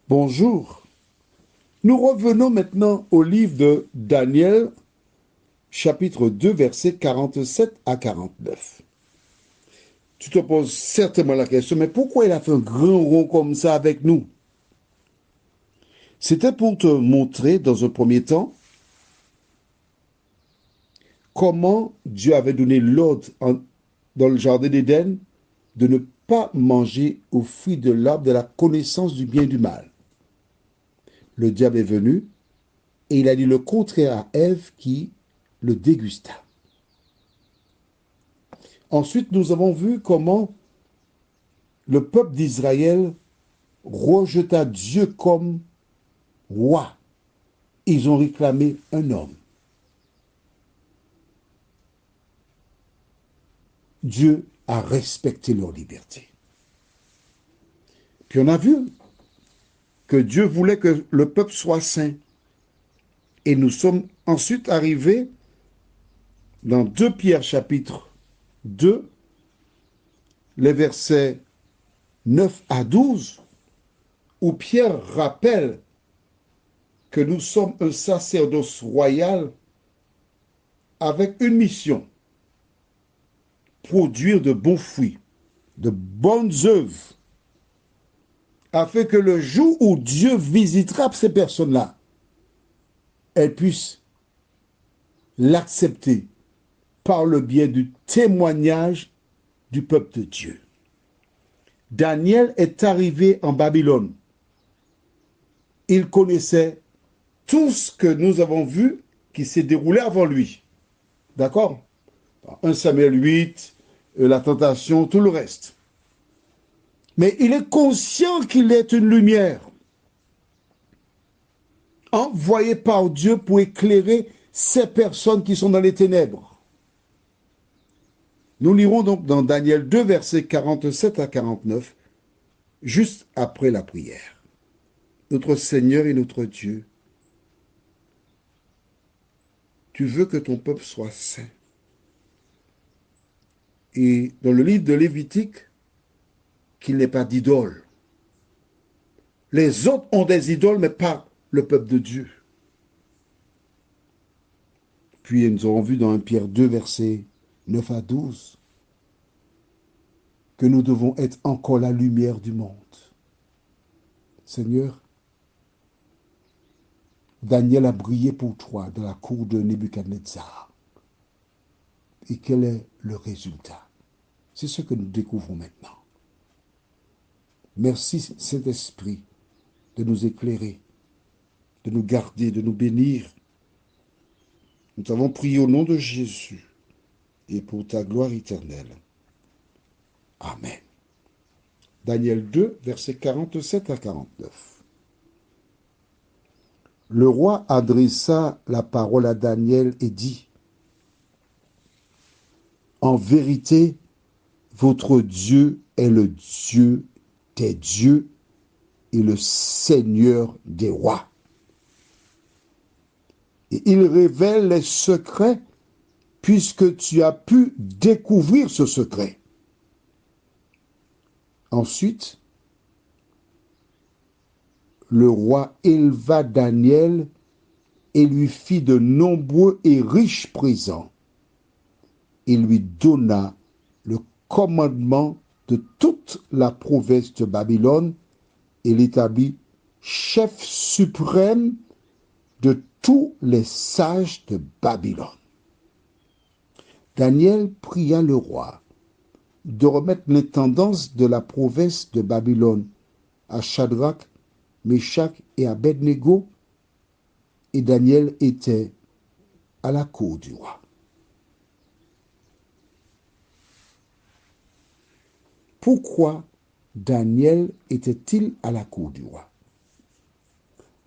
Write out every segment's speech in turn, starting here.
Bonjour. Nous revenons maintenant au livre de Daniel, chapitre 2, versets 47 à 49. Tu te poses certainement la question, mais pourquoi il a fait un grand rond comme ça avec nous? C'était pour te montrer, dans un premier temps, comment Dieu avait donné l'ordre dans le jardin d'Éden de ne pas manger au fruit de l'arbre de la connaissance du bien et du mal. Le diable est venu et il a dit le contraire à Ève qui le dégusta. Ensuite, nous avons vu comment le peuple d'Israël rejeta Dieu comme roi. Ils ont réclamé un homme. Dieu a respecté leur liberté. Puis on a vu que Dieu voulait que le peuple soit saint. Et nous sommes ensuite arrivés dans 2 Pierre chapitre 2, les versets 9 à 12, où Pierre rappelle que nous sommes un sacerdoce royal avec une mission, produire de bons fruits, de bonnes œuvres, afin que le jour où Dieu visitera ces personnes-là, elles puissent l'accepter par le biais du témoignage du peuple de Dieu. Daniel est arrivé en Babylone. Il connaissait tout ce que nous avons vu qui s'est déroulé avant lui. D'accord? 1 Samuel 8, la tentation, tout le reste. Mais il est conscient qu'il est une lumière envoyée par Dieu pour éclairer ces personnes qui sont dans les ténèbres. Nous lirons donc dans Daniel 2, versets 47 à 49, juste après la prière. Notre Seigneur et notre Dieu, tu veux que ton peuple soit saint. Et dans le livre de Lévitique, qu'il n'ait pas d'idole. Les autres ont des idoles, mais pas le peuple de Dieu. Puis nous avons vu dans 1 Pierre 2, versets 9 à 12, que nous devons être encore la lumière du monde. Seigneur, Daniel a brillé pour toi dans la cour de Nebuchadnezzar. Et quel est le résultat? C'est ce que nous découvrons maintenant. Merci Saint-Esprit de nous éclairer, de nous garder, de nous bénir. Nous avons prié au nom de Jésus et pour ta gloire éternelle. Amen. Daniel 2, versets 47 à 49. Le roi adressa la parole à Daniel et dit, en vérité, votre Dieu est le Dieu des dieux et le Seigneur des rois. Et il révèle les secrets puisque tu as pu découvrir ce secret. Ensuite, le roi éleva Daniel et lui fit de nombreux et riches présents. Il lui donna le commandement de toute la province de Babylone et l'établit chef suprême de tous les sages de Babylone. Daniel pria le roi de remettre l'intendance de la province de Babylone à Shadrach, Meshach et Abednego, et Daniel était à la cour du roi. Pourquoi Daniel était-il à la cour du roi?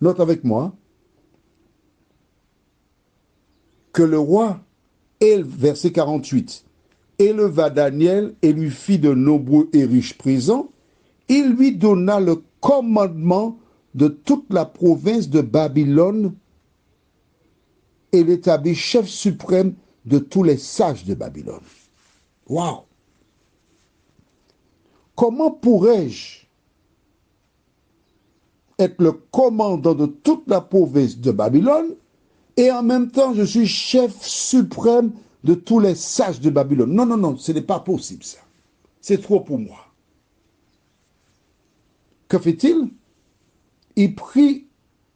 Note avec moi que le roi, verset 48, éleva Daniel et lui fit de nombreux et riches présents. Il lui donna le commandement de toute la province de Babylone et l'établit chef suprême de tous les sages de Babylone. Waouh! Comment pourrais-je être le commandant de toute la province de Babylone, et en même temps, je suis chef suprême de tous les sages de Babylone. Non, non, non, ce n'est pas possible ça. C'est trop pour moi. Que fait-il? Il prie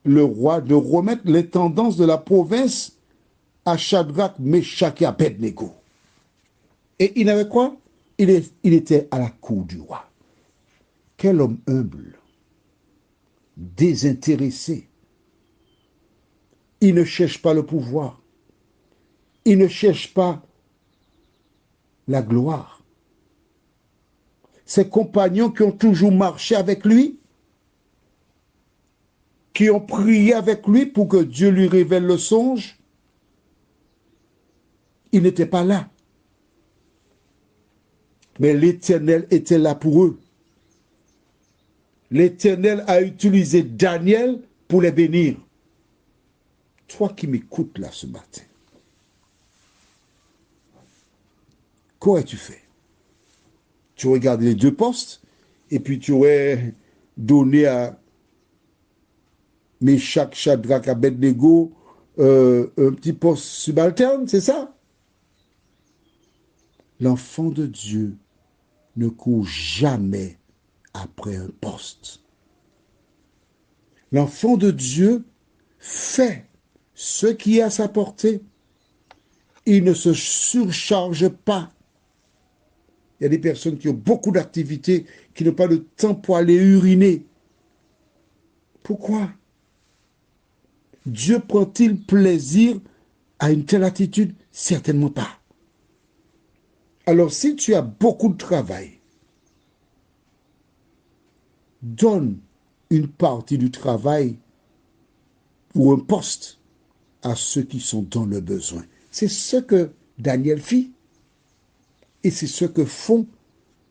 le roi de remettre l'intendance de la province à Shadrach, Meshach et Abednego. Et il avait quoi? Il était à la cour du roi. Quel homme humble, désintéressé. Il ne cherche pas le pouvoir. Il ne cherche pas la gloire. Ses compagnons qui ont toujours marché avec lui, qui ont prié avec lui pour que Dieu lui révèle le songe, ils n'étaient pas là. Mais l'Éternel était là pour eux. L'Éternel a utilisé Daniel pour les bénir. Toi qui m'écoutes là ce matin, qu'aurais-tu fait? Tu aurais gardé les deux postes et puis tu aurais donné à Meshach, Shadrach, Abednego un petit poste subalterne, c'est ça? L'enfant de Dieu ne court jamais après un poste. L'enfant de Dieu fait ce qui est à sa portée. Il ne se surcharge pas. Il y a des personnes qui ont beaucoup d'activités, qui n'ont pas de temps pour aller uriner. Pourquoi? Dieu prend-il plaisir à une telle attitude? Certainement pas. Alors si tu as beaucoup de travail, donne une partie du travail ou un poste à ceux qui sont dans le besoin. C'est ce que Daniel fit et c'est ce que font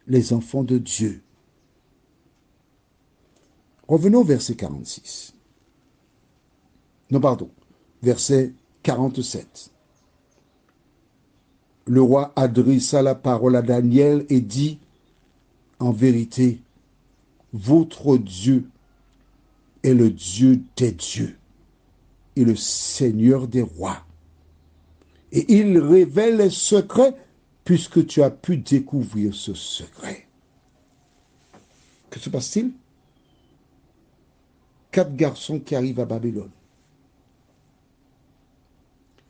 les enfants de Dieu. Revenons au verset 46. Non, pardon, verset 47. Le roi adressa la parole à Daniel et dit, en vérité, votre Dieu est le Dieu des dieux et le Seigneur des rois. Et il révèle les secrets puisque tu as pu découvrir ce secret. Que se passe-t-il? 4 garçons qui arrivent à Babylone,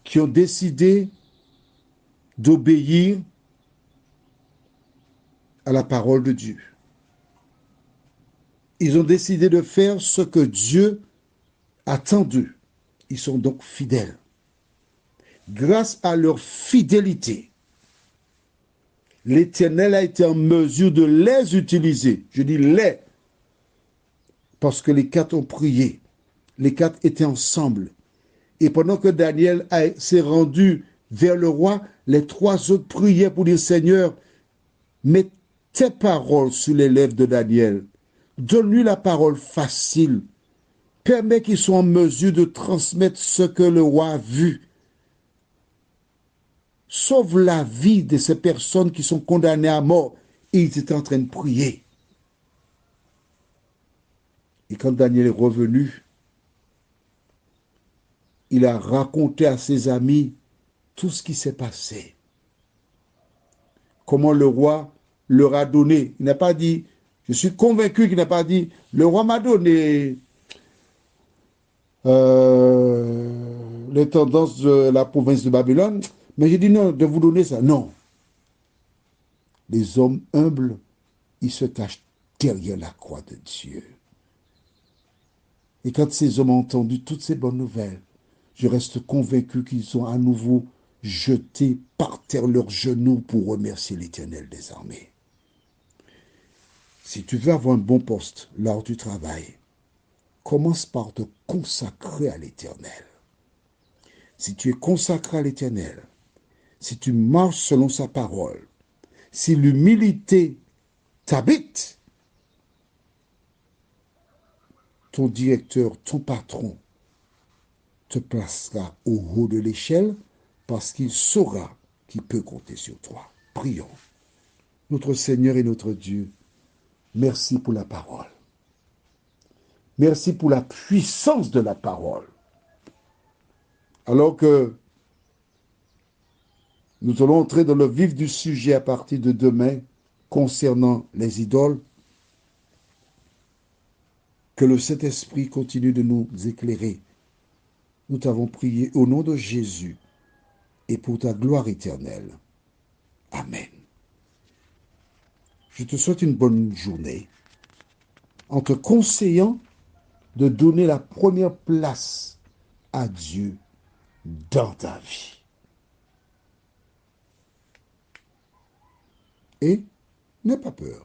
qui ont décidé d'obéir à la parole de Dieu. Ils ont décidé de faire ce que Dieu attend d'eux. Ils sont donc fidèles. Grâce à leur fidélité, l'Éternel a été en mesure de les utiliser. Je dis les, parce que les 4 ont prié. Les 4 étaient ensemble. Et pendant que Daniel s'est rendu vers le roi, les 3 autres priaient pour dire, Seigneur, mets tes paroles sur les lèvres de Daniel. Donne-lui la parole facile. Permets qu'il soit en mesure de transmettre ce que le roi a vu. Sauve la vie de ces personnes qui sont condamnées à mort. Et ils étaient en train de prier. Et quand Daniel est revenu, il a raconté à ses amis tout ce qui s'est passé. Comment le roi leur a donné. Il n'a pas dit, je suis convaincu qu'il n'a pas dit, le roi m'a donné les tendances de la province de Babylone, mais j'ai dit non, de vous donner ça. Non. Les hommes humbles, ils se cachent derrière la croix de Dieu. Et quand ces hommes ont entendu toutes ces bonnes nouvelles, je reste convaincu qu'ils ont à nouveau jeté par terre leurs genoux pour remercier l'Éternel des armées. Si tu veux avoir un bon poste là où tu travailles, commence par te consacrer à l'Éternel. Si tu es consacré à l'Éternel, si tu marches selon sa parole, si l'humilité t'habite, ton directeur, ton patron te placera au haut de l'échelle parce qu'il saura qu'il peut compter sur toi. Prions. Notre Seigneur et notre Dieu, merci pour la parole. Merci pour la puissance de la parole. Alors que nous allons entrer dans le vif du sujet à partir de demain concernant les idoles, que le Saint-Esprit continue de nous éclairer. Nous t'avons prié au nom de Jésus et pour ta gloire éternelle. Amen. Je te souhaite une bonne journée en te conseillant de donner la première place à Dieu dans ta vie. Et n'aie pas peur.